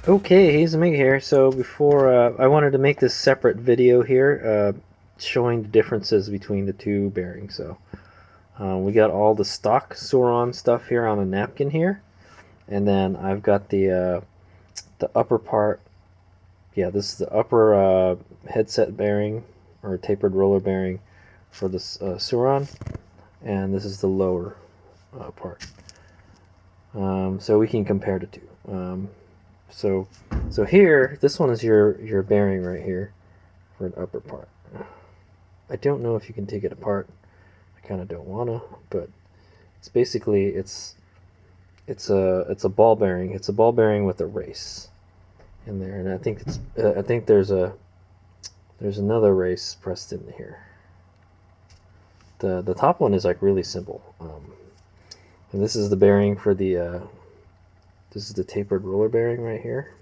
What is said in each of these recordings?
Okay, he's me here. So before I wanted to make this separate video here, showing the differences between the two bearings. So we got all the stock Sur Ron stuff here on a napkin here, and then I've got the upper part. Yeah, this is the upper headset bearing or tapered roller bearing for the Sur Ron, and this is the lower part. So we can compare the two. So here, this one is your bearing right here for the upper part. I don't know if you can take it apart. I kind of don't wanna, but it's basically it's a ball bearing. It's a ball bearing with a race in there, and I think there's another race pressed in here. The top one is like really simple, and this is the bearing for the this is the tapered roller bearing right here.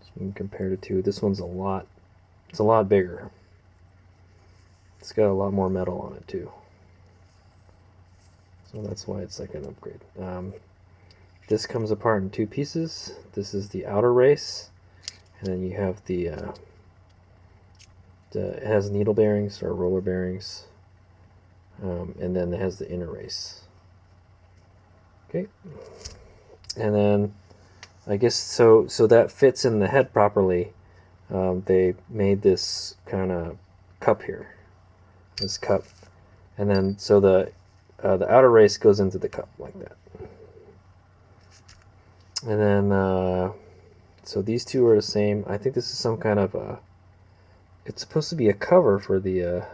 So you can compare the two. This one's it's a lot bigger. It's got a lot more metal on it too. So that's why it's like an upgrade. This comes apart in two pieces. This is the outer race, and then you have it has needle bearings or roller bearings, and then it has the inner race. Okay. And then I guess so that fits in the head properly. They made this kind of cup here, this cup, and then so the outer race goes into the cup like that. And then so these two are the same. I think this is some kind of it's supposed to be a cover for the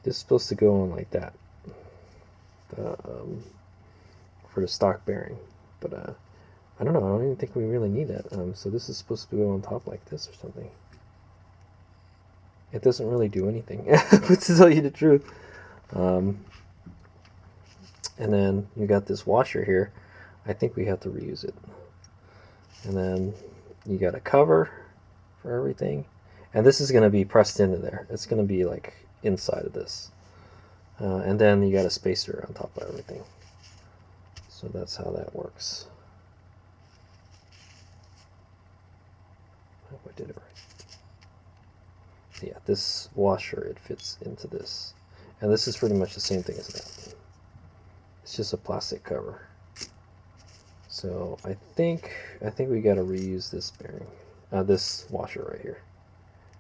this is supposed to go on like that. For the stock bearing, but I don't know. I don't even think we really need that. So this is supposed to go on top like this or something. It doesn't really do anything, to tell you the truth. And then you got this washer here. I think we have to reuse it. And then you got a cover for everything, and this is going to be pressed into there. It's going to be like inside of this, and then you got a spacer on top of everything. So that's how that works. I hope I did it right. Yeah, this washer, it fits into this. And this is pretty much the same thing as that. It's just a plastic cover. So I think we got to reuse this bearing, this washer right here,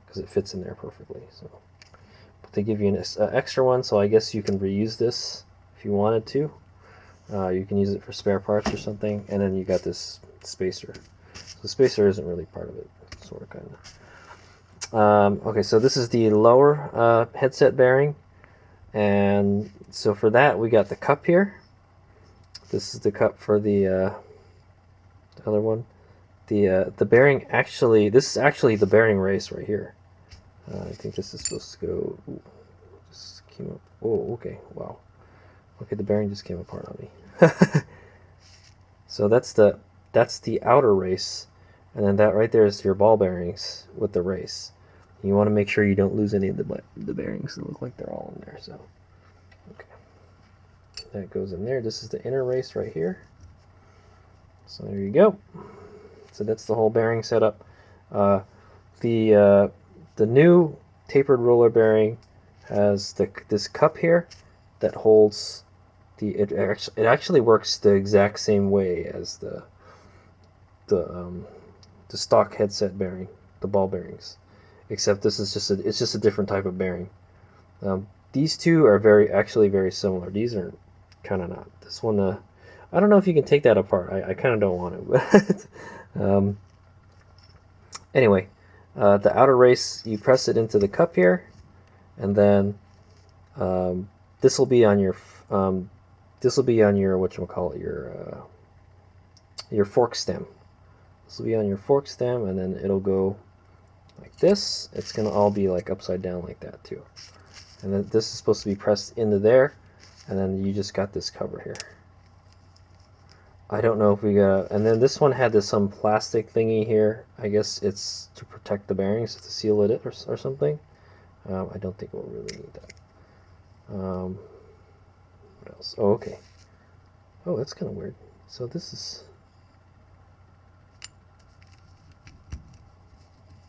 because it fits in there perfectly. So, but they give you an extra one, so I guess you can reuse this if you wanted to. You can use it for spare parts or something, and then you got this spacer. So the spacer isn't really part of it, sort of, kind of. Okay, so this is the lower headset bearing, and so for that we got the cup here. This is the cup for the other one. The bearing actually, this is actually the bearing race right here. I think this is supposed to go. Ooh, just came up. Oh, okay, wow. Okay, the bearing just came apart on me. So that's the outer race, and then that right there is your ball bearings with the race. You want to make sure you don't lose any of the bearings. They look like they're all in there. So, okay, that goes in there. This is the inner race right here. So there you go. So that's the whole bearing setup. The new tapered roller bearing has this cup here that holds it actually works the exact same way as the stock headset bearing, the ball bearings, except this is just a different type of bearing. These two are actually very similar. These are kind of not. This one, I don't know if you can take that apart. I kind of don't want to, but anyway, the outer race, you press it into the cup here, and then this will be on your whatchamacallit, your fork stem. This will be on your fork stem, and then it'll go like this. It's gonna all be like upside down like that too. And then this is supposed to be pressed into there, and then you just got this cover here. I don't know if we got, and then this one had some plastic thingy here. I guess it's to protect the bearings, to seal it or something. I don't think we'll really need that. What else? Oh, okay. Oh, that's kind of weird. So this is,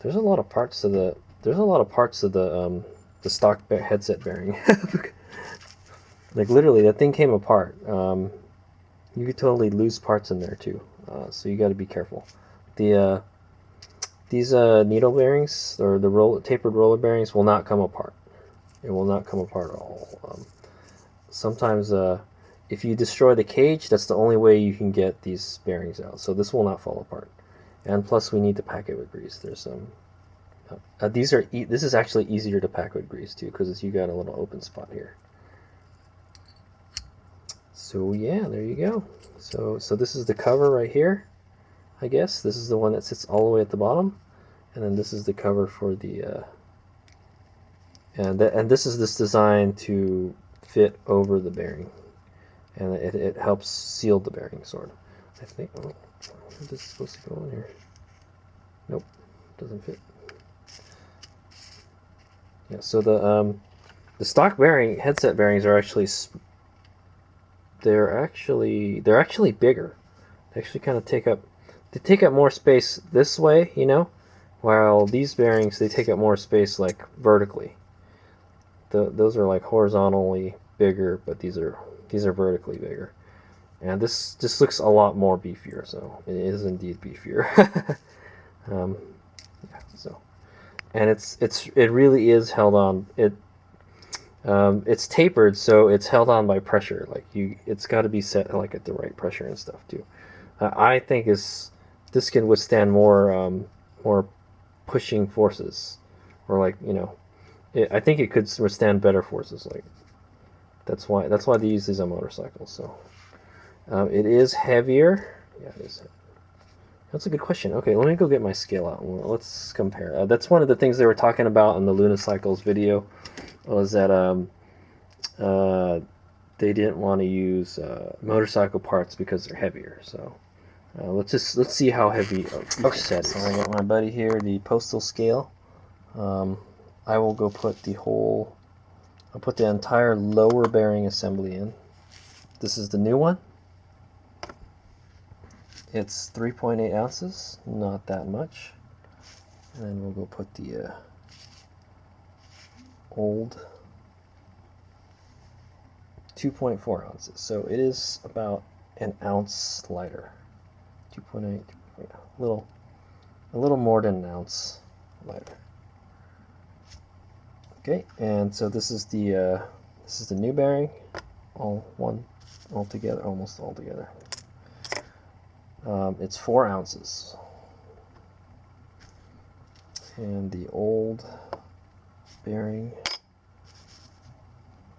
there's a lot of parts to the stock headset bearing. Like literally, that thing came apart. You could totally lose parts in there too, so you got to be careful. These needle bearings, or the tapered roller bearings, will not come apart. It will not come apart at all. Sometimes if you destroy the cage, that's the only way you can get these bearings out. So this will not fall apart. And plus, we need to pack it with grease. There's some. This is actually easier to pack with grease too, because you got a little open spot here. So yeah, there you go. So this is the cover right here. I guess this is the one that sits all the way at the bottom, and then this is the cover for the. And this is designed to fit over the bearing, and it helps seal the bearing, sort of. I think. Oh, this is supposed to go on here. Nope, doesn't fit. Yeah. So the stock headset bearings are actually they're actually bigger. They actually kind of take up more space this way, you know, while these bearings, they take up more space like vertically. Those are like horizontally bigger, but these are vertically bigger. And this just looks a lot more beefier, so it is indeed beefier. Yeah, so, and it really is held on. It's tapered, so it's held on by pressure. Like it's got to be set like at the right pressure and stuff too. I think this can withstand more pushing forces, or like, you know, I think it could withstand better forces. Like that's why they use these on motorcycles. So it is heavier. Yeah, it is. That's a good question. Okay, let me go get my scale out. Let's compare. That's one of the things they were talking about in the Lunicycles video, was that they didn't want to use motorcycle parts because they're heavier. So let's see how heavy each set is. So I got my buddy here, the postal scale. I will go put I'll put the entire lower bearing assembly in. This is the new one. It's 3.8 ounces, not that much. And then we'll go put the old 2.4 ounces. So it is about an ounce lighter. 2.8, a little more than an ounce lighter. Okay, and so this is the new bearing, almost all together. It's 4 ounces, and the old bearing,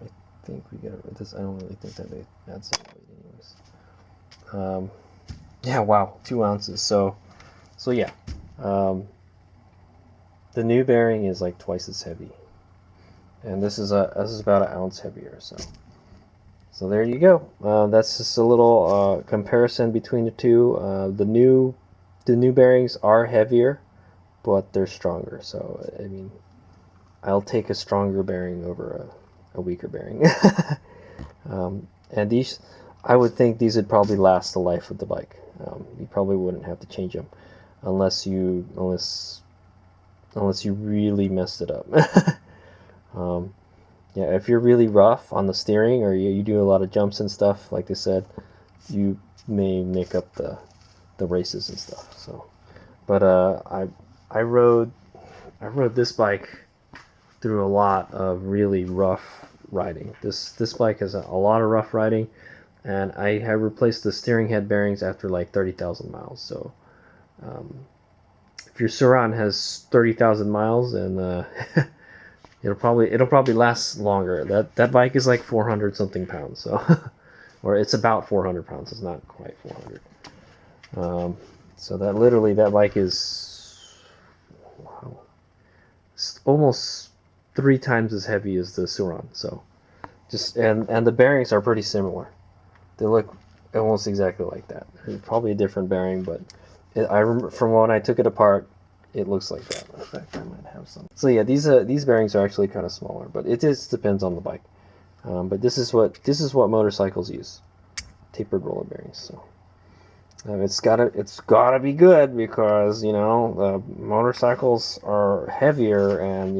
I think we got this. I don't really think that they add some weight anyways. Yeah, wow, 2 ounces. So yeah, the new bearing is like twice as heavy, and this is about an ounce heavier. So there you go. That's just a little comparison between the two. The new bearings are heavier, but they're stronger. So I mean, I'll take a stronger bearing over a weaker bearing. And these, I would think these would probably last the life of the bike. You probably wouldn't have to change them unless you really messed it up. Yeah, if you're really rough on the steering, or you do a lot of jumps and stuff, like they said, you may make up the races and stuff. So, but I rode this bike through a lot of really rough riding. This bike has a lot of rough riding, and I have replaced the steering head bearings after like 30,000 miles. So, if your Sur Ron has 30,000 miles, and it'll probably last longer. That bike is like 400 something pounds, so or it's about 400 pounds. It's not quite 400. So that literally, that bike is, wow, it's almost 3 times as heavy as the Sur Ron. So just, and the bearings are pretty similar. They look almost exactly like that. It's probably a different bearing, but I remember from when I took it apart, it looks like that. In fact, I might have some. So yeah, these bearings are actually kind of smaller, but it just depends on the bike. But this is what motorcycles use, tapered roller bearings. So it's gotta be good, because motorcycles are heavier, and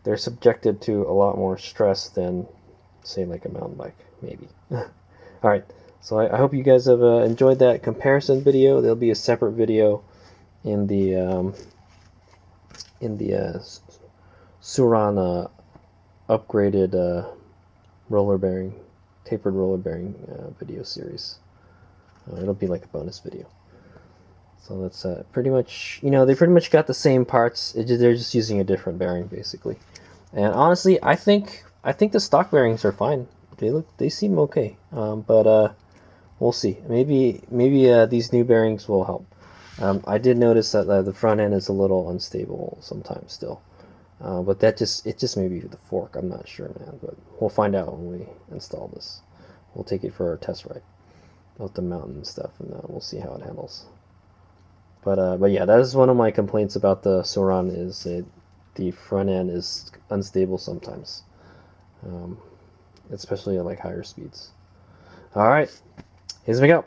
they're subjected to a lot more stress than, say, like a mountain bike, maybe. All right, so I hope you guys have enjoyed that comparison video. There'll be a separate video in the Sur Ron upgraded roller bearing, tapered roller bearing video series. It'll be like a bonus video. So that's pretty much, they pretty much got the same parts. They're just using a different bearing, basically. And honestly, I think the stock bearings are fine. They seem okay. But we'll see. Maybe these new bearings will help. I did notice that the front end is a little unstable sometimes still. But it just may be the fork. I'm not sure, man. But we'll find out when we install this. We'll take it for a test ride with the mountain and stuff, and we'll see how it handles. But yeah, that is one of my complaints about the Sur Ron, is the front end is unstable sometimes, especially at like higher speeds. All right, here's we go.